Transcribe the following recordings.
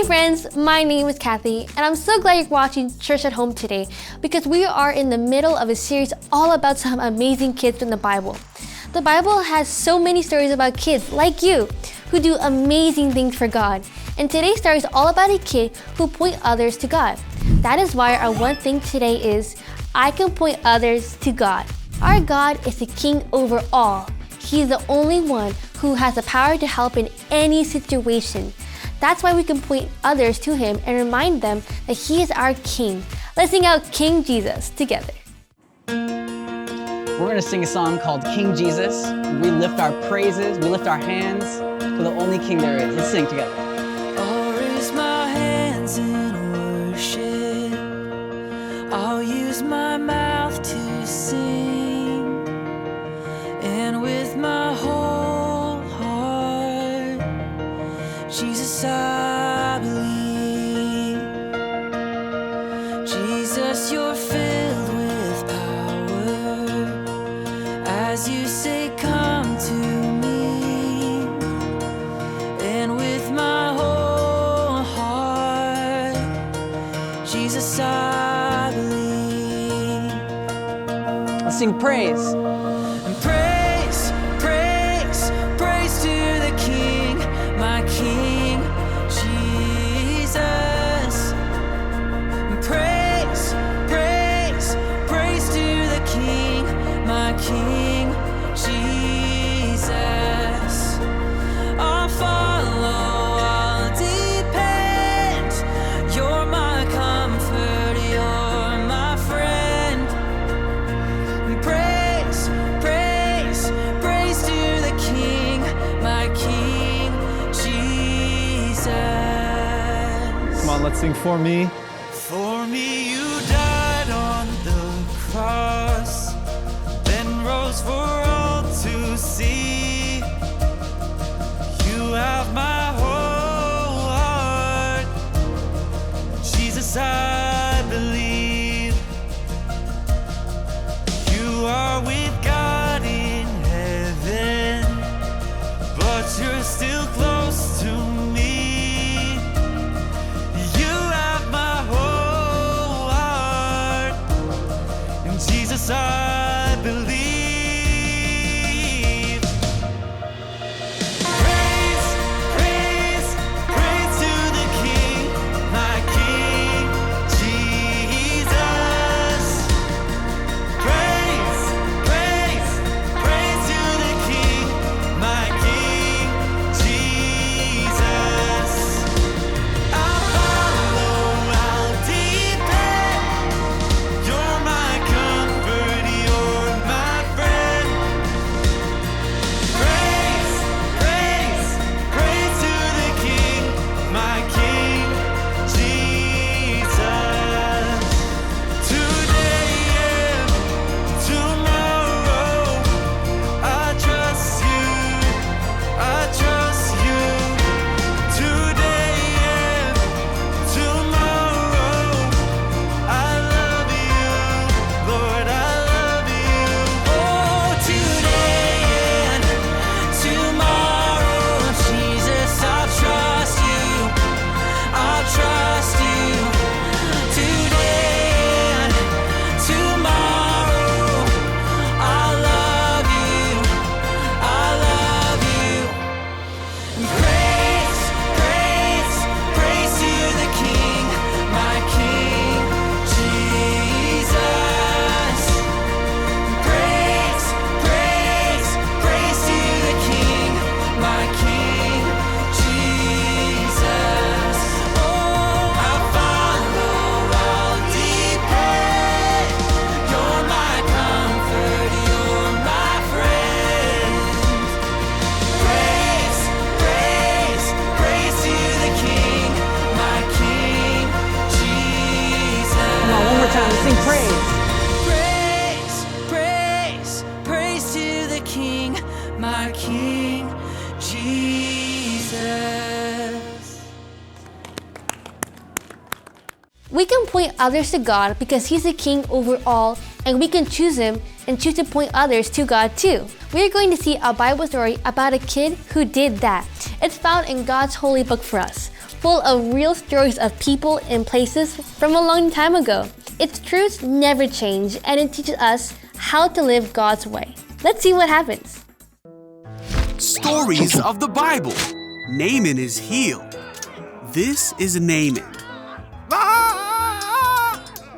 Hey friends, my name is Kathy, and I'm so glad you're watching Church at Home today because we are in the middle of a series all about some amazing kids from the Bible. The Bible has so many stories about kids like you who do amazing things for God. And today's story is all about a kid who point others to God. That is why our one thing today is, I can point others to God. Our God is the king over all. He is the only one who has the power to help in any situation. That's why we can point others to him and remind them that he is our king. Let's sing out King Jesus together. We're going to sing a song called King Jesus. We lift our praises, we lift our hands to the only king there is. Let's sing together. I'll raise my hands in worship. I'll use my mouth to sing. And with my whole heart, Jesus, I believe. Jesus, you're filled with power. As you say, come to me. And with my whole heart, Jesus, I believe. Let's sing praise. And praise, praise, praise to the King, my King, Jesus. And praise, praise, praise to the King, my King, Jesus. I'll follow, I'll depend. You're my comfort, you're my friend. And praise, praise, praise to the King, my King, Jesus. Come on, let's sing For Me. For me, you died on the cross, then rose for all to see. You have my whole heart, Jesus, I believe. You are with God in heaven, but you're still close to me. You have my whole heart, and Jesus, I believe. Praise, praise, praise to the King, my King, Jesus. Praise, praise, praise to the King, my King, Jesus. I'll follow, I'll depend. You're my comfort, you're my friend. Praise, praise, praise to the King, my King, Jesus. Today and tomorrow, I trust you, I trust you. Today and tomorrow, I love you, Lord, I love you. Oh, today and tomorrow, Jesus, I'll trust you, I'll trust you. Today and tomorrow, I love you, I love you. Praise, praise, praise to the King, my King, Jesus. Praise, praise, praise to the King, my King, Jesus. Oh, I'll follow, I'll depend. You're my comfort, you're my friend. Praise, praise, praise to the King, my King, Jesus. Come on, one more time. Let's sing praise. Praise, praise, praise to the King, my King, Jesus. We can point others to God because he's the king over all, and we can choose him and choose to point others to God too. We are going to see a Bible story about a kid who did that. It's found in God's holy book for us. full of real stories of people and places from a long time ago. Its truths never change, and it teaches us how to live God's way. Let's see what happens. Stories of the Bible. Naaman is healed. This is Naaman,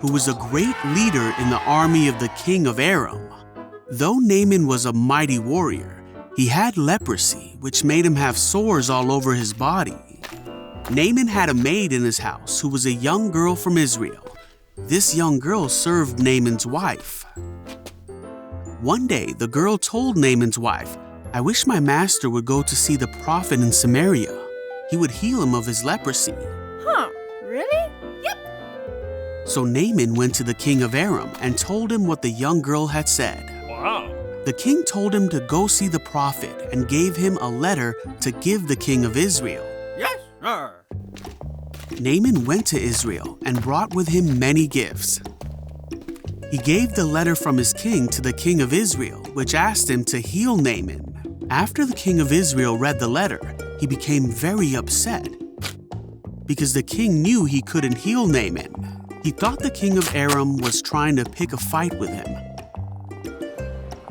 who was a great leader in the army of the king of Aram. Though Naaman was a mighty warrior, he had leprosy, which made him have sores all over his body. Naaman had a maid in his house who was a young girl from Israel. This young girl served Naaman's wife. One day, the girl told Naaman's wife, "I wish my master would go to see the prophet in Samaria. He would heal him of his leprosy." Huh, really? Yep. So Naaman went to the king of Aram and told him what the young girl had said. Wow. The king told him to go see the prophet and gave him a letter to give the king of Israel. Yes, sir. Naaman went to Israel and brought with him many gifts. He gave the letter from his king to the king of Israel, which asked him to heal Naaman. After the king of Israel read the letter, he became very upset because the king knew he couldn't heal Naaman. He thought the king of Aram was trying to pick a fight with him.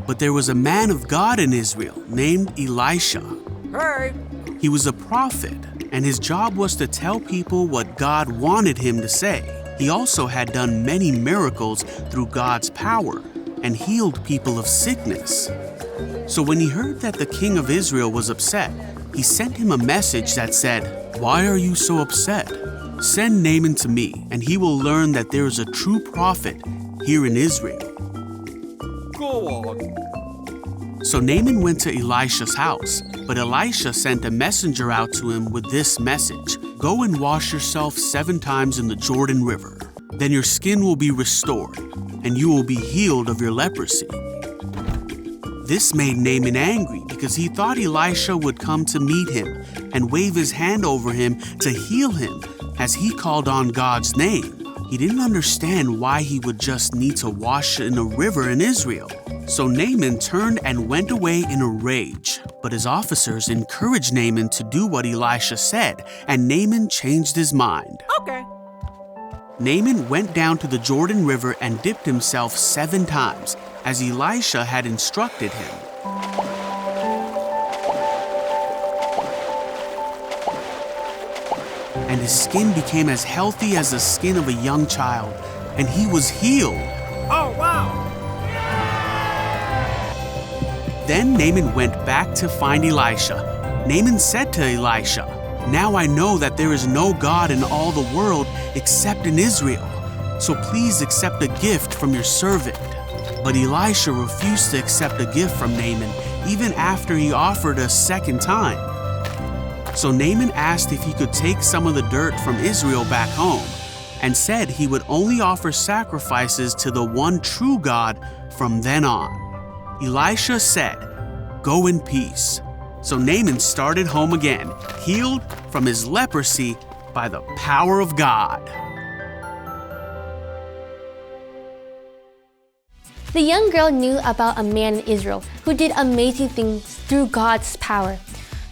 But there was a man of God in Israel named Elisha. Hey. He was a prophet, and his job was to tell people what God wanted him to say. He also had done many miracles through God's power and healed people of sickness. So when he heard that the king of Israel was upset, he sent him a message that said, "Why are you so upset? Send Naaman to me, and he will learn that there is a true prophet here in Israel." Go on. So Naaman went to Elisha's house, but Elisha sent a messenger out to him with this message: "Go and wash yourself 7 times in the Jordan River. Then your skin will be restored, and you will be healed of your leprosy." This made Naaman angry because he thought Elisha would come to meet him and wave his hand over him to heal him as he called on God's name. He didn't understand why he would just need to wash in a river in Israel. So Naaman turned and went away in a rage. But his officers encouraged Naaman to do what Elisha said, and Naaman changed his mind. Okay. Naaman went down to the Jordan River and dipped himself 7 times, as Elisha had instructed him. And his skin became as healthy as the skin of a young child, and he was healed. Oh, wow. Then Naaman went back to find Elisha. Naaman said to Elisha, "Now I know that there is no God in all the world except in Israel, so please accept a gift from your servant." But Elisha refused to accept a gift from Naaman, even after he offered a second time. So Naaman asked if he could take some of the dirt from Israel back home, and said he would only offer sacrifices to the one true God from then on. Elisha said, "Go in peace." So Naaman started home again, healed from his leprosy by the power of God. The young girl knew about a man in Israel who did amazing things through God's power.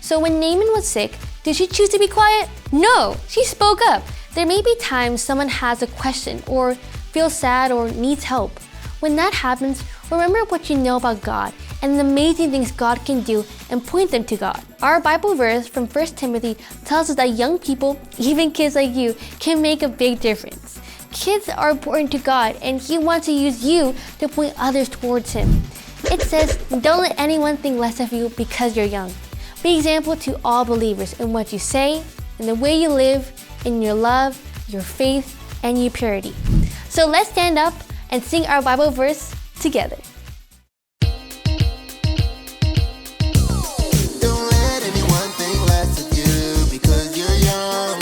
So when Naaman was sick, did she choose to be quiet? No, she spoke up. There may be times someone has a question or feels sad or needs help. When that happens, remember what you know about God and the amazing things God can do and point them to God. Our Bible verse from 1 Timothy tells us that young people, even kids like you, can make a big difference. Kids are important to God, and He wants to use you to point others towards Him. It says, "Don't let anyone think less of you because you're young." Be example to all believers in what you say, in the way you live, in your love, your faith, and your purity. So let's stand up and sing our Bible verse together. Don't let anyone think less of you because you're young.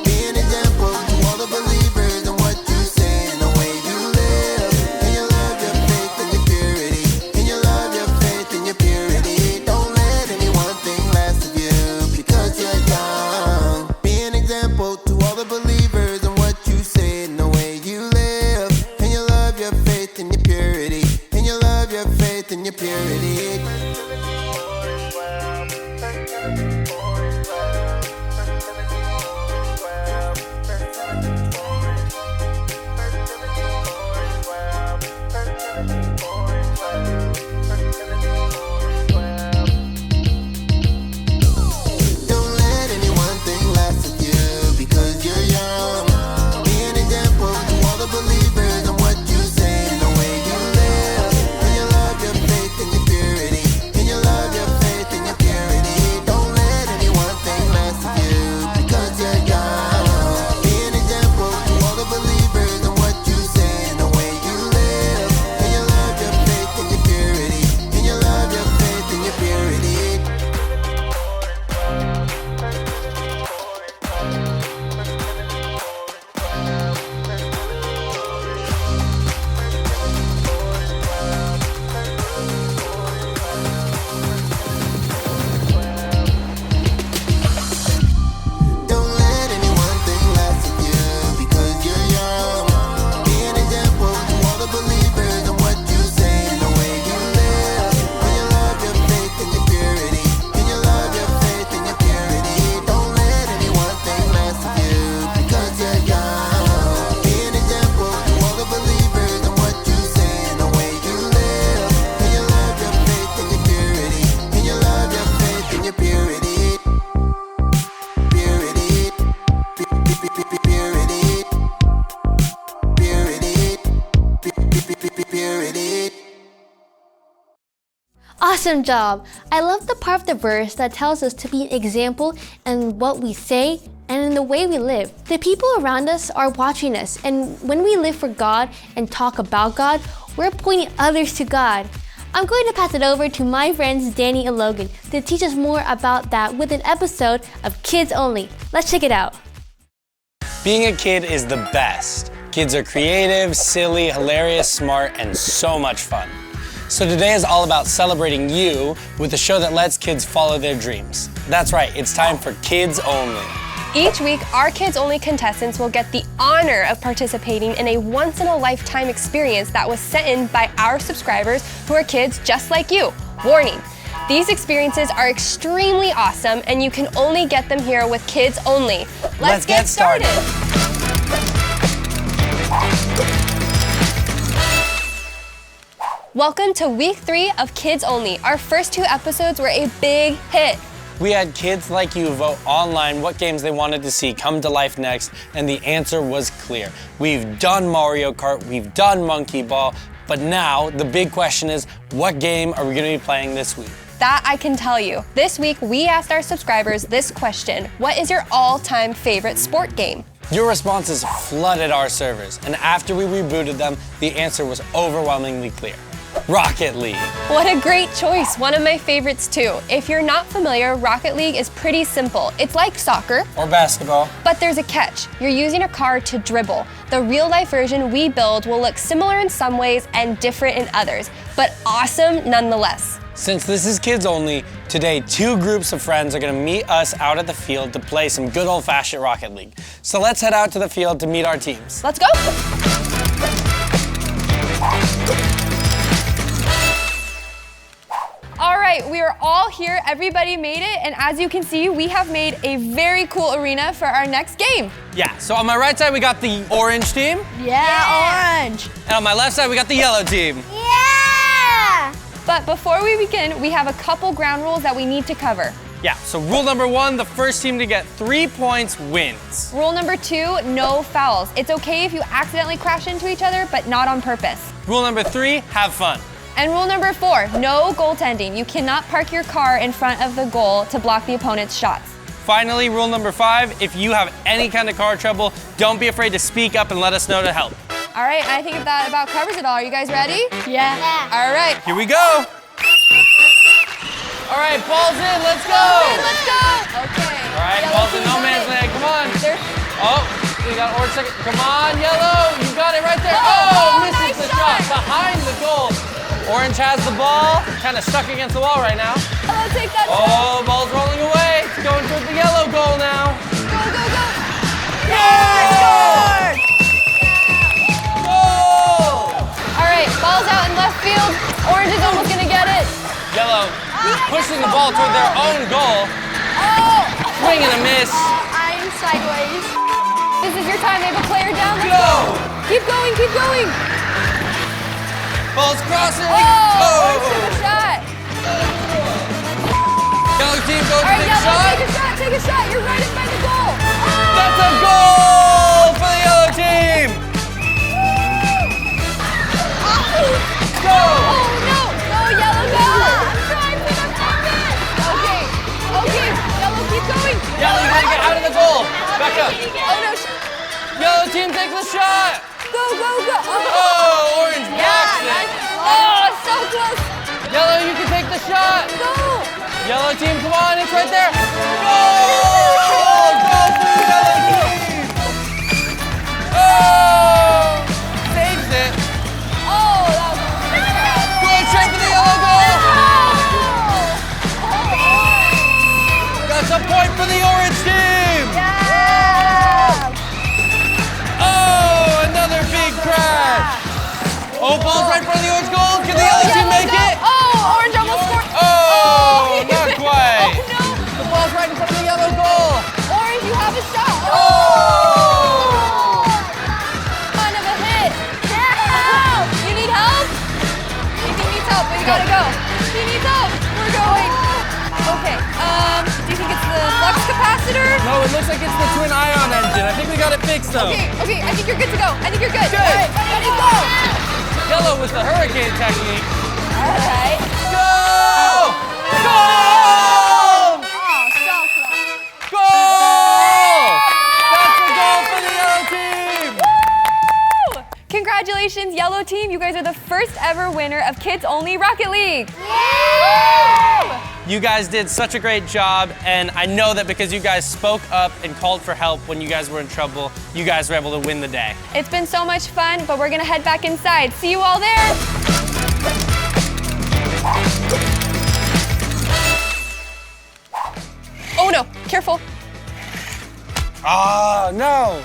Be an example to all the believers in what you say and the way you live. And you love your faith and your purity. And you love your faith and your purity. Don't let anyone think less of you because you're young. Be an example to all the believers in what you say and the way you live. And you love your faith and your purity. And you Awesome job! I love the part of the verse that tells us to be an example in what we say and in the way we live. The people around us are watching us, and when we live for God and talk about God, we're pointing others to God. I'm going to pass it over to my friends Danny and Logan to teach us more about that with an episode of Kids Only. Let's check it out. Being a kid is the best. Kids are creative, silly, hilarious, smart, and so much fun. So today is all about celebrating you with a show that lets kids follow their dreams. That's right, it's time for Kids Only. Each week, our Kids Only contestants will get the honor of participating in a once-in-a-lifetime experience that was sent in by our subscribers who are kids just like you. Warning, these experiences are extremely awesome and you can only get them here with Kids Only. Let's get started. Welcome to week 3 of Kids Only. Our first 2 episodes were a big hit. We had kids like you vote online what games they wanted to see come to life next, and the answer was clear. We've done Mario Kart, we've done Monkey Ball, but now the big question is, what game are we going to be playing this week? That I can tell you. This week, we asked our subscribers this question: what is your all-time favorite sport game? Your responses flooded our servers, and after we rebooted them, the answer was overwhelmingly clear. Rocket League. What a great choice, one of my favorites too. If you're not familiar, Rocket League is pretty simple. It's like soccer, Or basketball. but there's a catch. You're using a car to dribble. The real-life version we build will look similar in some ways and different in others, but awesome nonetheless. Since this is Kids Only, today 2 groups of friends are gonna meet us out at the field to play some good old-fashioned Rocket League. So let's head out to the field to meet our teams. Let's go. All right, we are all here. Everybody made it, and as you can see, we have made a very cool arena for our next game. Yeah, so on my right side we got the orange team, Yeah, orange. and on my left side we got the yellow team. Yeah! But before we begin, we have a couple ground rules that we need to cover. Yeah, so rule number 1, the first team to get 3 points wins. Rule number 2, no fouls. It's okay if you accidentally crash into each other, but not on purpose. Rule number 3, have fun. And rule number 4, no goaltending. You cannot park your car in front of the goal to block the opponent's shots. Finally, rule number 5, if you have any kind of car trouble, don't be afraid to speak up and let us know to help. All right, I think that about covers it all. Are you guys ready? Yeah. All right. Here we go. All right, balls in, let's go. Let's go. Okay. All right, Yellow balls in team no got man's it. land, come on. There's- Oh, we got orange second. Come on, yellow, you got it right there. Oh, misses nice the shot. shot behind the goal. Orange has the ball, kind of stuck against the wall right now. Oh, take that. Oh, ball's rolling away. It's going towards the yellow goal now. Go, go, go. Goal! Goal! All right, ball's out in left field. Orange is almost gonna get it. Yellow pushing the ball toward their own goal. Oh! Swing and a miss. I'm sideways. This is your time. They have a player down. Let's Go! Keep going, keep going. Ball's crossing. Oh, Orange took a shot. Yellow team goes All to right, take a Yellow, shot. take a shot, take a shot. You're right in by the goal. That's a goal for the yellow team. Go! Oh, no. Go, Yellow, go. I'm trying to Okay, okay. Yellow, keep going. Yellow, you gotta get out of the goal. Back up. Oh, no. Yellow team takes the shot. Go, go, go. Oh, orange blocks it. Oh, so close. Yellow, you can take the shot. Go. Yellow team, come on, it's right there. Goal! Goal for the yellow team. Oh! Saves it. Oh, that was Going straight for the yellow goal. That's a point for the orange team. Oh, another big crash. Oh, ball's right in front of the orange goal. Can the yellow team make it? Oh, Orange almost scored. Oh, not quite. Oh, no. The ball's right in front of the yellow goal. Orange, you have a shot. Oh! Kind of a hit. Yeah. You need help? Ethan needs help, but you gotta go. He needs help. We're going. Okay. Do you think it's the flux capacitor? No, it looks like it's the twin ion engine. I think we got it fixed though. Okay, okay. I think you're good to go. I think you're good. Good. All right, ready, go. Yellow with the hurricane technique. All right. Go! Goal! Oh, so close. Goal! That's a goal for the yellow team! Woo! Congratulations, yellow team. You guys are the first ever winner of Kids Only Rocket League. Woo! You guys did such a great job, and I know that because you guys spoke up and called for help when you guys were in trouble, you guys were able to win the day. It's been so much fun, but we're gonna head back inside. See you all there. Oh no, careful. Ah, no.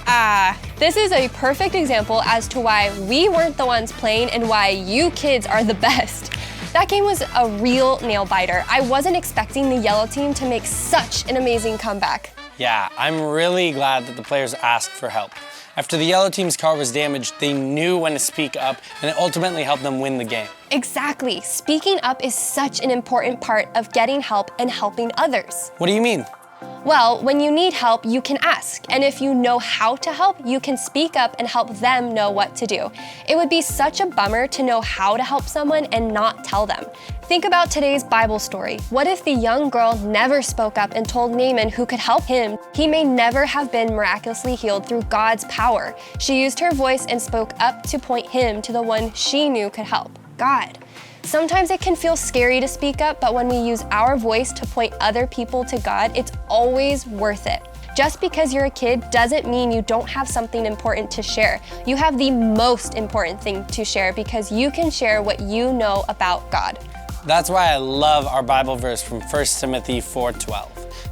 This is a perfect example as to why we weren't the ones playing and why you kids are the best. That game was a real nail biter. I wasn't expecting the yellow team to make such an amazing comeback. Yeah, I'm really glad that the players asked for help. After the yellow team's car was damaged, they knew when to speak up, and it ultimately helped them win the game. Exactly. Speaking up is such an important part of getting help and helping others. What do you mean? Well, when you need help, you can ask. And if you know how to help, you can speak up and help them know what to do. It would be such a bummer to know how to help someone and not tell them. Think about today's Bible story. What if the young girl never spoke up and told Naaman who could help him? He may never have been miraculously healed through God's power. She used her voice and spoke up to point him to the one she knew could help, God. Sometimes it can feel scary to speak up, but when we use our voice to point other people to God, it's always worth it. Just because you're a kid doesn't mean you don't have something important to share. You have the most important thing to share because you can share what you know about God. That's why I love our Bible verse from 1 Timothy 4:12.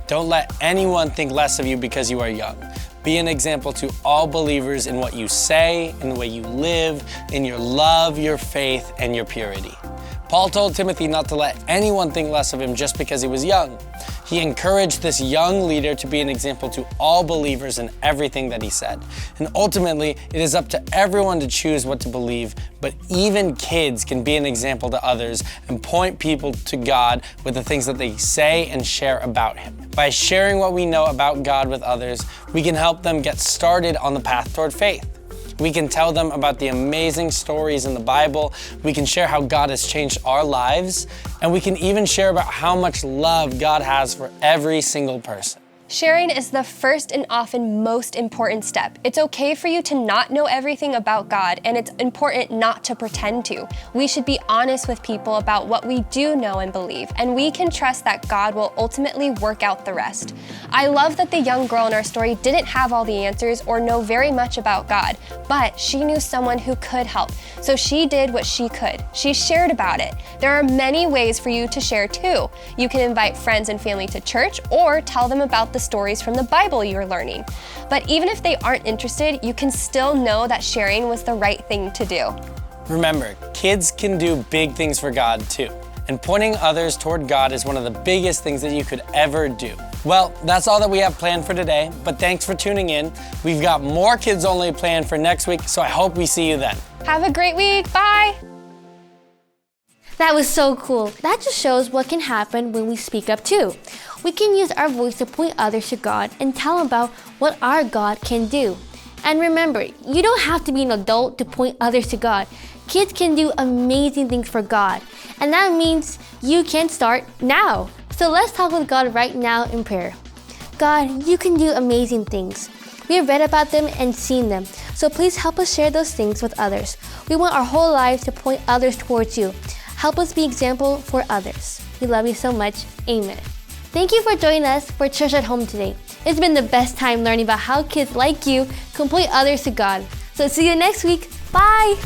Don't let anyone think less of you because you are young. Be an example to all believers in what you say, in the way you live, in your love, your faith, and your purity. Paul told Timothy not to let anyone think less of him just because he was young. He encouraged this young leader to be an example to all believers in everything that he said. And ultimately, it is up to everyone to choose what to believe, but even kids can be an example to others and point people to God with the things that they say and share about Him. By sharing what we know about God with others, we can help them get started on the path toward faith. We can tell them about the amazing stories in the Bible. We can share how God has changed our lives. And we can even share about how much love God has for every single person. Sharing is the first and often most important step. It's okay for you to not know everything about God, and it's important not to pretend to. We should be honest with people about what we do know and believe, and we can trust that God will ultimately work out the rest. I love that the young girl in our story didn't have all the answers or know very much about God, but she knew someone who could help, so she did what she could. She shared about it. There are many ways for you to share too. You can invite friends and family to church or tell them about the stories from the Bible you're learning. But even if they aren't interested, you can still know that sharing was the right thing to do. Remember, kids can do big things for God too. And pointing others toward God is one of the biggest things that you could ever do. Well, that's all that we have planned for today, but thanks for tuning in. We've got more Kids Only planned for next week, so I hope we see you then. Have a great week. Bye. That was so cool. That just shows what can happen when we speak up too. We can use our voice to point others to God and tell them about what our God can do. And remember, you don't have to be an adult to point others to God. Kids can do amazing things for God. And that means you can start now. So let's talk with God right now in prayer. God, you can do amazing things. We have read about them and seen them. So please help us share those things with others. We want our whole lives to point others towards you. Help us be example for others. We love you so much. Amen. Thank you for joining us for Church at Home today. It's been the best time learning about how kids like you can point others to God. So see you next week. Bye.